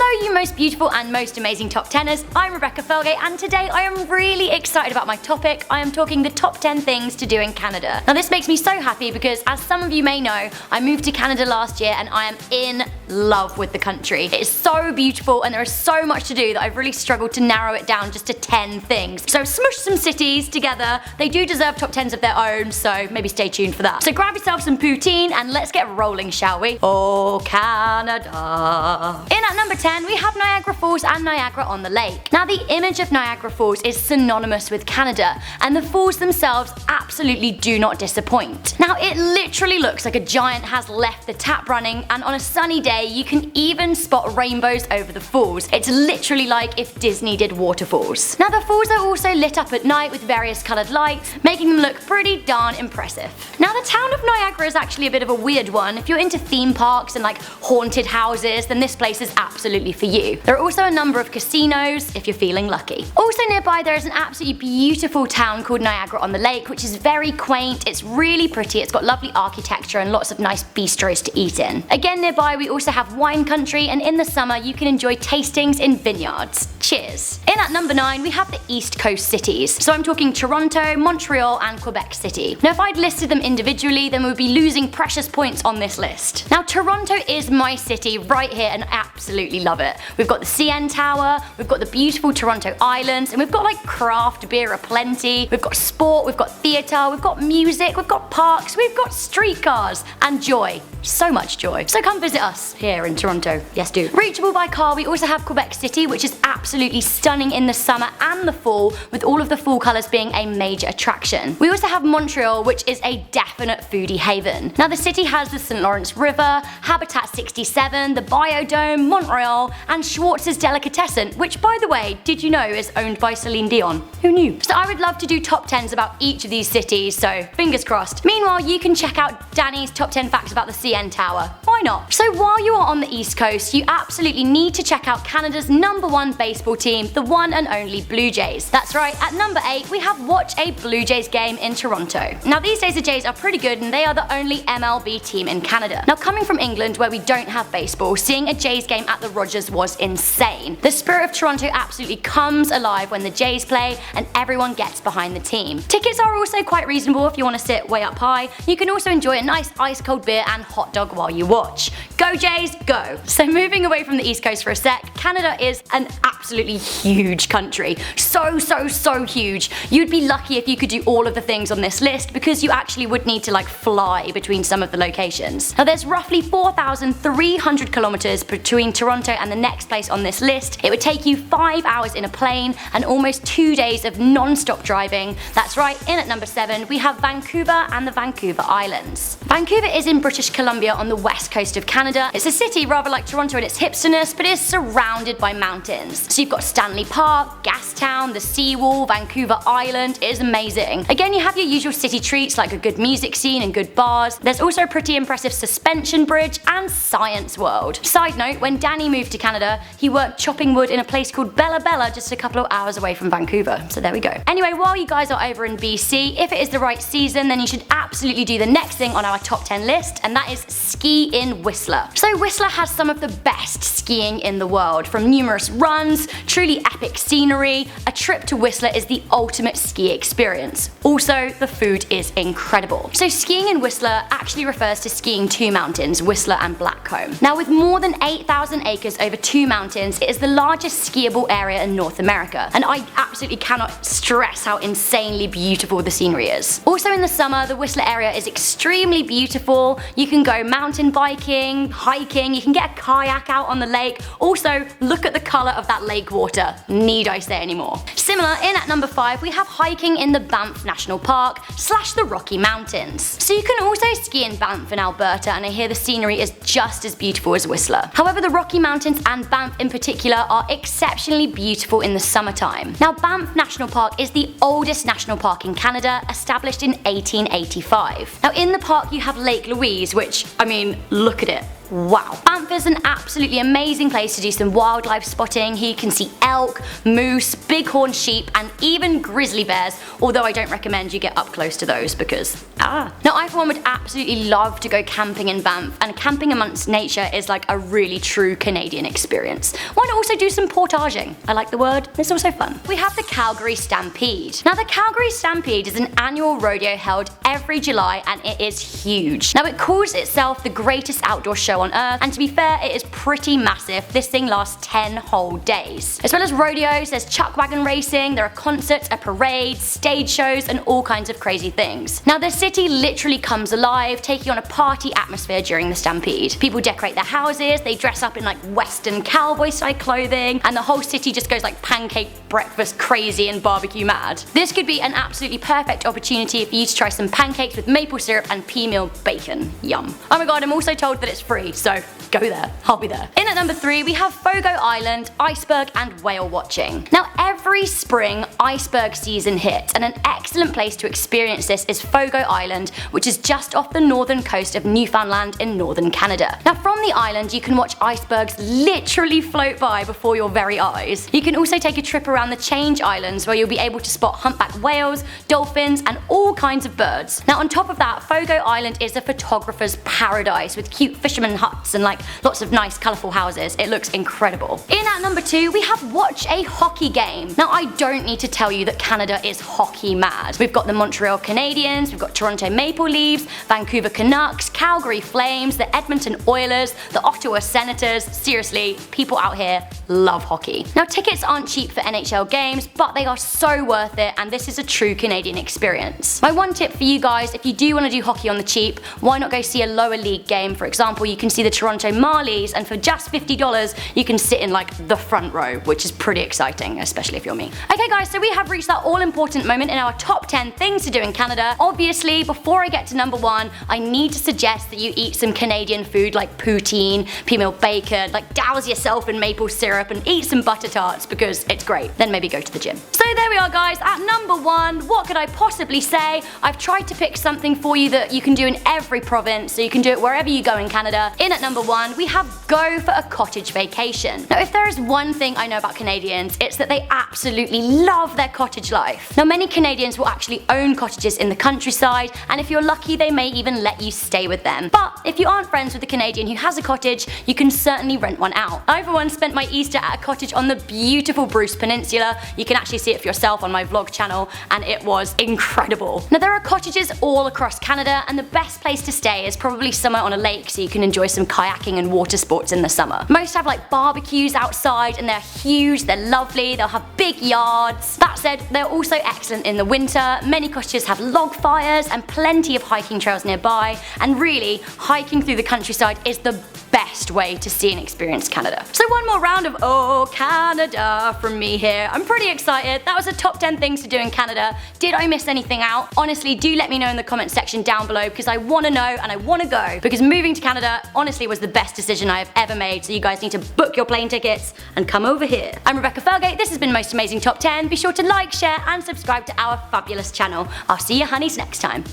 Hello you most beautiful and most amazing top 10ers, I'm Rebecca Felgate and today I am really excited about my topic. I am talking the top 10 things to do in Canada. Now this makes me so happy because as some of you may know, I moved to Canada last year and I am in love with the country. It is so beautiful and there is so much to do that I've really struggled to narrow it down just to 10 things. So smush some cities together. They do deserve top 10s of their own, so maybe stay tuned for that. So grab yourself some poutine and let's get rolling, shall we? Oh Canada. In at number 10 we have Niagara Falls and Niagara on the Lake. Now the image of Niagara Falls is synonymous with Canada and the falls themselves absolutely do not disappoint. Now it literally looks like a giant has left the tap running and on a sunny day you can even spot rainbows over the falls. It's literally like if Disney did waterfalls. Now the falls are also lit up at night with various coloured lights, making them look pretty darn impressive. Now the town of Niagara is actually a bit of a weird one. If you're into theme parks and like haunted houses, then this place is absolutely for you. There are also a number of casinos if you're feeling lucky. Also nearby there is an absolutely beautiful town called Niagara on the Lake, which is very quaint, it's really pretty, it's got lovely architecture and lots of nice bistros to eat in. Again nearby we also have wine country and in the summer you can enjoy tastings in vineyards. Cheers! In at number 9 we have the East Coast cities. So I'm talking Toronto, Montreal and Quebec City. Now if I'd listed them individually then we'd be losing precious points on this list. Now Toronto is my city right here and I absolutely love it. We've got the CN Tower, we've got the beautiful Toronto Islands, and we've got like craft beer aplenty, we've got sport, we've got theatre, we've got music, we've got parks, we've got streetcars, and joy. So much joy. So come visit us here in Toronto. Yes do. Reachable by car we also have Quebec City, which is absolutely stunning in the summer and the fall, with all of the fall colours being a major attraction. We also have Montreal, which is a definite foodie haven. Now the city has the St. Lawrence River, Habitat 67, the Biodome, Montreal, and Schwartz's Delicatessen, which by the way, did you know is owned by Celine Dion? Who knew? So I would love to do top 10s about each of these cities, so fingers crossed. Meanwhile, you can check out Danny's top 10 facts about the CN Tower. Why not? So while you are on the East Coast, you absolutely need to check out Canada's #1 baseball team, the one and only Blue Jays. That's right, at number 8 we have watch a Blue Jays game in Toronto. Now these days the Jays are pretty good and they are the only MLB team in Canada. Now coming from England where we don't have baseball, seeing a Jays game at the Rogers was insane. The spirit of Toronto absolutely comes alive when the Jays play and everyone gets behind the team. Tickets are also quite reasonable if you want to sit way up high. You can also enjoy a nice ice cold beer and hot dog while you watch. Go Jays, go! So moving away from the East Coast for a sec, Canada is an absolutely huge country. So huge. You'd be lucky if you could do all of the things on this list because you actually would need to like fly between some of the locations. Now there's roughly 4,300 kilometers between Toronto and the next place on this list. It would take you 5 hours in a plane and almost 2 days of non-stop driving. That's right, in at number 7 we have Vancouver and the Vancouver Islands. Vancouver is in British Columbia on the west coast of Canada. It's a city rather like Toronto in its hipsterness, but is surrounded by mountains. So you've got Stanley Park, Gastown, the seawall, Vancouver Island. It is amazing. Again, you have your usual city treats like a good music scene and good bars. There's also a pretty impressive suspension bridge and science world. Side note, when Danny moved to Canada, he worked chopping wood in a place called Bella Bella just a couple of hours away from Vancouver. So there we go. Anyway, while you guys are over in BC, if it is the right season, then you should absolutely do the next thing on our top 10 list, and that is ski in Whistler. So Whistler has some of the best skiing in the world, from numerous runs, truly epic scenery. A trip to Whistler is the ultimate ski experience. Also, the food is incredible. So skiing in Whistler actually refers to skiing two mountains, Whistler and Blackcomb. Now with more than 8,000 acres over two mountains, it is the largest skiable area in North America, and I absolutely cannot stress how insanely beautiful the scenery is. Also in the summer, the Whistler area is extremely beautiful. You can go mountain biking, hiking, you can get a kayak out on the lake. Also, look at the colour of that lake water. Need I say anymore? Similar, in at number 5 we have hiking in the Banff National Park / the Rocky Mountains. So you can also ski in Banff in Alberta, and I hear the scenery is just as beautiful as Whistler. However, the Rocky Mountains and Banff in particular are exceptionally beautiful in the summertime. Now Banff National Park is the oldest national park in Canada, established in 1885. Now in the park you have Lake Louise, which, I mean, look at it. wow. Banff is an absolutely amazing place to do some wildlife spotting. Here you can see elk, moose, bighorn sheep, and even grizzly bears, although I don't recommend you get up close to those because Now I for one would absolutely love to go camping in Banff, and camping amongst nature is like a really true Canadian experience. Why not also do some portaging? I like the word, it's also fun. We have the Calgary Stampede. Now the Calgary Stampede is an annual rodeo held every July and it is huge. Now it calls itself the greatest outdoor show on earth, and to be fair it is pretty massive. This thing lasts 10 whole days. As well as rodeos, there's chuck wagon racing, there are concerts, a parade, stage shows, and all kinds of crazy things. Now the city literally comes alive, taking on a party atmosphere during the Stampede. People decorate their houses, they dress up in like western cowboy style clothing, and the whole city just goes like pancake breakfast crazy and barbecue mad. This could be an absolutely perfect opportunity for you to try some pancakes with maple syrup and pea meal bacon. Yum. Oh my god, I'm also told that it's free, so go there. I'll be there. In at number 3 we have Fogo Island, iceberg and whale watching. Now every spring iceberg season hits, and an excellent place to experience this is Fogo Island, which is just off the northern coast of Newfoundland in northern Canada. Now from the island you can watch icebergs literally float by before your very eyes. You can also take a trip around the Change Islands where you'll be able to spot humpback whales, dolphins, and all kinds of birds. Now on top of that, Fogo Island is a photographer's paradise with cute fisherman huts and like lots of nice colourful houses. It looks incredible. In at number 2 we have watch a hockey game. Now I don't need to tell you that Canada is hockey mad. We've got the Montreal Canadiens, we've got Toronto Maple Leafs, Vancouver Canucks, Calgary Flames, the Edmonton Oilers, the Ottawa Senators. Seriously, people out here love hockey. Now tickets aren't cheap for NHL games, but they are so worth it, and this is a true Canadian experience. My one tip for you guys, if you do want to do hockey on the cheap, why not go see a lower league game? For example, you can see the Toronto Marlies, and for just $50 you can sit in like the front row, which is pretty exciting, especially if you're me. Okay guys, so we have reached that all important moment in our top 10 things to do in Canada. Obviously, before I get to number 1, I need to suggest that you eat some Canadian food like poutine, pea meal bacon, like douse yourself in maple syrup and eat some butter tarts because it's great. Then maybe go to the gym. So there we are guys, at number 1, what could I possibly say? I've tried to pick something for you that you can do in every province, so you can do it wherever you go in Canada. In at number 1, we have go for a cottage vacation. Now if there is one thing I know about Canadians, it's that they absolutely love their cottage life. Now many Canadians will actually own cottages in the countryside, and if you're lucky they may even let you stay with them. But if you aren't friends with a Canadian who has a cottage, you can certainly rent one out. I for one spent my Easter at a cottage on the beautiful Bruce Peninsula. You can actually see it for yourself on my vlog channel, and it was incredible. Now there are cottages all across Canada, and the best place to stay is probably somewhere on a lake so you can enjoy some kayaking and water sports in the summer. Most have like barbecues outside, and they're huge, they're lovely, they'll have big yards. That said, they're also excellent in the winter. Many cottages have log fires and plenty of hiking trails nearby, and really, hiking through the countryside is the best way to see and experience Canada. So one more round of oh Canada from me here. I'm pretty excited. That was the top 10 things to do in Canada. Did I miss anything out? Honestly, do let me know in the comment section down below, because I want to know and I want to go, because moving to Canada honestly was the best decision I have ever made, so you guys need to book your plane tickets and come over here. I'm Rebecca Felgate, this has been Most Amazing Top 10. Be sure to like, share and subscribe to our fabulous channel. I'll see you honeys next time.